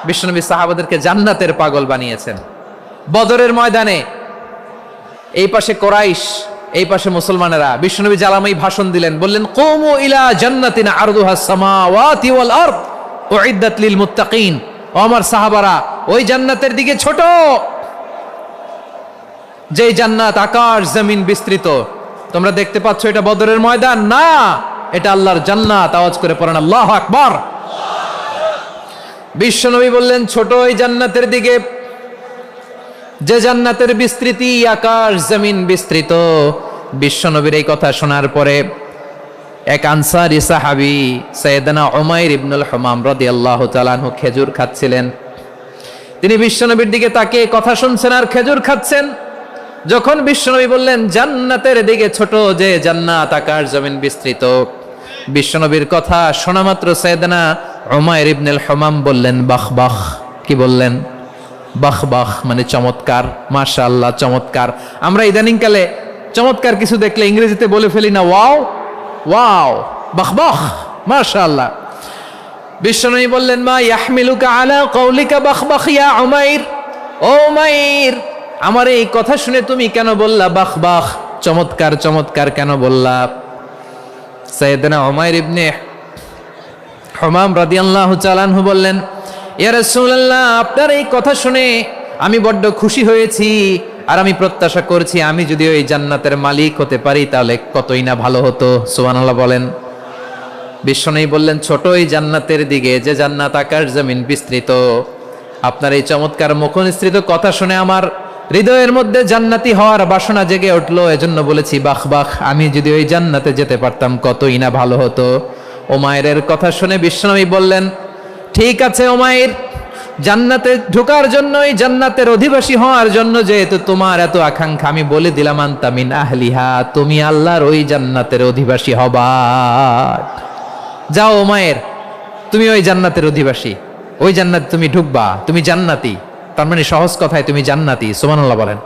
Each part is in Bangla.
বিশ্বনবী সাহাবাদেরকে জান্নাতের পাগল বানিয়েছেন। বদরের ময়দানে এই পাশে কোরাইশ, এই পাশে মুসলমানেরা। বিশ্বনবী জ্বালাময়ী ভাষণ দিলেন, বললেন কুমু ইলা জান্নাতিন আরদুহাস সামাওয়াতি ওয়াল আরদ উইদ্দাত লিল মুত্তাকিন। ও আমার সাহাবারা, ওই জান্নাতের দিকে ছোট, যেই জান্নাত আকাশ জমিন বিস্তৃত। তোমরা দেখতে পাচ্ছ এটা বদরের ময়দান না, এটা আল্লাহর জান্নাত। আওয়াজ করে পড়েন আল্লাহু আকবার। বিশ্বনবী বললেন ছোট ওই জান্নাতের দিকে, যে জান্নাতের বিস্তৃতি আকাশ জমিন বিস্তৃত। বিশ্বনবীর এই কথা শোনার পরে এক আনসারী সাহাবী সাইয়েদনা উমাইর ইবনুল হুমাম রাদিয়াল্লাহু তাআলা আনহু খেজুর খাচ্ছিলেন। তিনি বিশ্বনবীর দিকে তাকিয়ে কথা শুনছেন আর খেজুর খাচ্ছেন। যখন বিশ্বনবী বললেন জান্নাতের দিকে ছোট, যে জান্নাত আকাশ জমিন বিস্তৃত, বিশ্বনবীর কথা শোনা মাত্র সাইয়েদনা উমাইর ইবনুল হুমাম বললেন বাহ বাহ। কি বললেন? বাহ বাহ, মানে চমৎকার, মাশাআল্লাহ, চমৎকার। আমরা ইদানিং কালে চমৎকার কিছু দেখলে ইংরেজিতে বলে ফেলি না ওয়াও ওয়াও, বাহ বাহ, মাশাআল্লাহ। বিশ্বনবী বললেন মা ইয়াহমিলুকা আলা কওলিকা বাহ বাহ ইয়া উমাইর। ও উমাইর, আমার এই কথা শুনে তুমি কেন বললা বাহ বাহ, চমৎকার চমৎকার কেন বললা? সাইয়েদনা উমাইর ইবনে হুমাম রাদিয়াল্লাহু তাআলা আনহু বললেন ইয়া রাসূলুল্লাহ, আপনার এই কথা শুনে আমি বড্ড খুশি হয়েছি, আর আমি প্রত্যাশা করছি আমি যদি ওই জান্নাতের মালিক হতে পারি তাহলে কতই না ভালো হতো। সুবহানাল্লাহ বলেন। বিশ্বনবী বললেন ছোট ওই জান্নাতের দিকে, যে জান্নাত আকাশ জমিন বিস্তৃত। আপনার এই চমৎকার মুখনিসৃত কথা শুনে আমার হৃদয়ের মধ্যে জান্নাতি হওয়ার বাসনা জেগে উঠলো, এজন্য বলেছি বাহ বাহ, আমি যদি ওই জান্নাতে যেতে পারতাম কতই না ভালো হতো। উমাইরের কথা শুনে বিশ্বনবী বললেন ঠিক আছে উমাইর, জান্নাতে ঢোকার জন্য, এই জান্নাতের অধিবাসী হওয়ার জন্য যেহেতু তোমার এত আকাঙ্ক্ষা, আমি বলে দিলাম আনতা মিন আহলিহা, তুমি আল্লাহর ওই জান্নাতের অধিবাসী হবা। যাও উমাইর, তুমি ওই জান্নাতের অধিবাসী, ওই জান্নাতে তুমি ঢুকবা, তুমি জান্নাতি। তার মানে সহজ কথায় তুমি জান্নাতি। সুবহানাল্লাহ বলেন।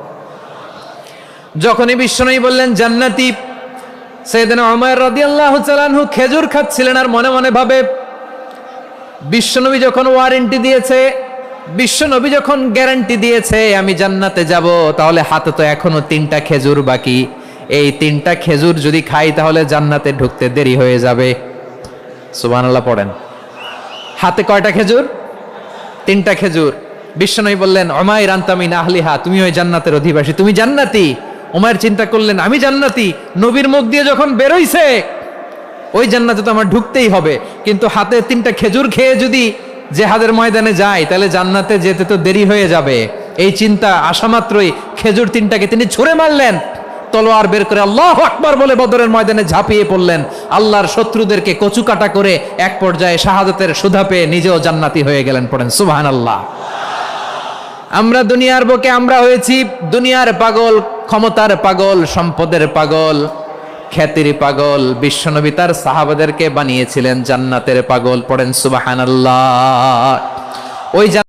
যখনই বিশ্বনবী বললেন জান্নাতি, সাইয়েদনা উমাইর রাদিয়াল্লাহু তাআলা আনহু খেজুর খাচ্ছিলেন আর মনে মনে ভাবে বিশ্বনবী যখন ওয়ারেন্টি দিয়েছে, বিশ্বনবী যখন গ্যারান্টি দিয়েছে আমি জান্নাতে যাব, তাহলে হাতে তো এখনো 3টা খেজুর বাকি। এই 3টা খেজুর যদি খাই তাহলে জান্নাতে ঢুকতে দেরি হয়ে যাবে। সুবহানাল্লাহ পড়েন। হাতে কয়টা খেজুর? 3টা খেজুর। বিশ্বনবী বললেন উমাইর আনতা মিন আহলিহা, তুমি ওই জান্নাতের অধিবাসী, তুমি জান্নাতি। উমাইর চিন্তা করলেন আমি জান্নাতি, নবীর মুখ দিয়ে যখন বেরোইছে ওই জান্নাতে তো আমার ঢুকতেই হবে, কিন্তু হাতে 3টা খেজুর খেয়ে যদি জিহাদের ময়দানে যাই তাহলে জান্নাতে যেতে তো দেরি হয়ে যাবে। এই চিন্তা আসা মাত্রই খেজুর 3টাকে তিনি ছুঁড়ে মারলেন, তলোয়ার বের করে আল্লাহু আকবার বলে বদরের ময়দানে ঝাঁপিয়ে পড়লেন। আল্লাহর শত্রুদেরকে কচুকাটা করে এক পর্যায়ে শাহাদাতের সুধা পেয়ে নিজেও জান্নাতি হয়ে গেলেন। পড়েন সুবহানাল্লাহ। আমরা দুনিয়ার বুকে আমরা হয়েছি দুনিয়ার পাগল, ক্ষমতার পাগল, সম্পদের পাগল, খ্যাতির পাগল। বিশ্বনবী তার সাহাবাদেরকে বানিয়েছিলেন জান্নাতের পাগল। পড়েন সুবহানাল্লাহ। ওই